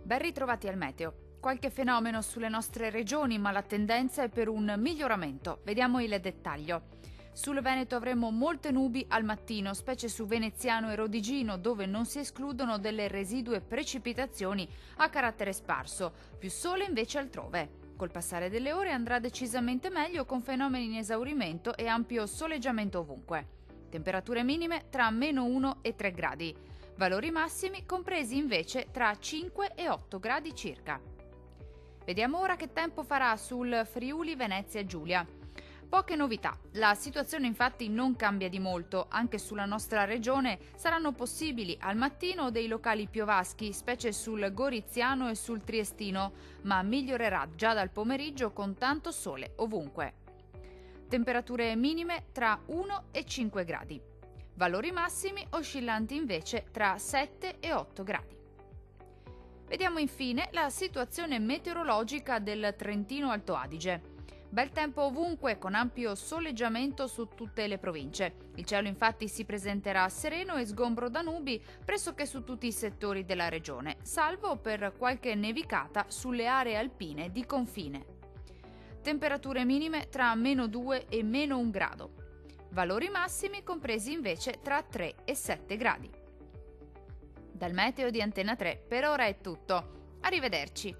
Ben ritrovati al meteo. Qualche fenomeno sulle nostre regioni, ma la tendenza è per un miglioramento. Vediamo il dettaglio. Sul Veneto avremo molte nubi al mattino, specie su Veneziano e Rodigino, dove non si escludono delle residue precipitazioni a carattere sparso, più sole invece altrove. Col passare delle ore andrà decisamente meglio con fenomeni in esaurimento e ampio soleggiamento ovunque. Temperature minime tra -1 e 3 gradi. Valori massimi compresi invece tra 5 e 8 gradi circa. Vediamo ora che tempo farà sul Friuli Venezia Giulia. Poche novità, la situazione infatti non cambia di molto, anche sulla nostra regione saranno possibili al mattino dei locali piovaschi, specie sul Goriziano e sul Triestino, ma migliorerà già dal pomeriggio con tanto sole ovunque. Temperature minime tra 1 e 5 gradi. Valori massimi oscillanti invece tra 7 e 8 gradi. Vediamo infine la situazione meteorologica del Trentino Alto Adige. Bel tempo ovunque con ampio soleggiamento su tutte le province. Il cielo infatti si presenterà sereno e sgombro da nubi pressoché su tutti i settori della regione, salvo per qualche nevicata sulle aree alpine di confine. Temperature minime tra -2 e -1 grado. Valori massimi compresi invece tra 3 e 7 gradi. Dal meteo di Antena 3 per ora è tutto. Arrivederci.